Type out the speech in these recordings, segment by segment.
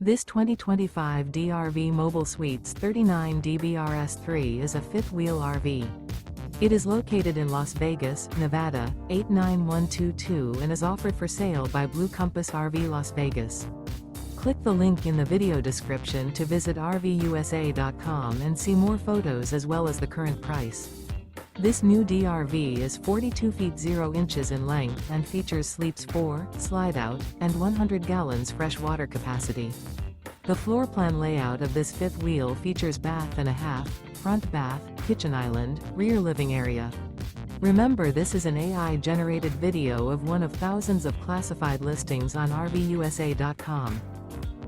This 2025 DRV Mobile Suites 39 DBRS3 is a fifth-wheel RV. It is located in Las Vegas, Nevada, 89122 and is offered for sale by Blue Compass RV Las Vegas. Click the link in the video description to visit RVUSA.com and see more photos as well as the current price. This new DRV is 42 feet 0 inches in length and features sleeps 4, slide-out, and 100 gallons fresh water capacity. The floor plan layout of this fifth wheel features bath and a half, front bath, kitchen island, rear living area. Remember, this is an AI-generated video of one of thousands of classified listings on RVUSA.com.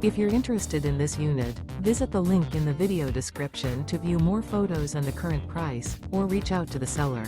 If you're interested in this unit, visit the link in the video description to view more photos and the current price, or reach out to the seller.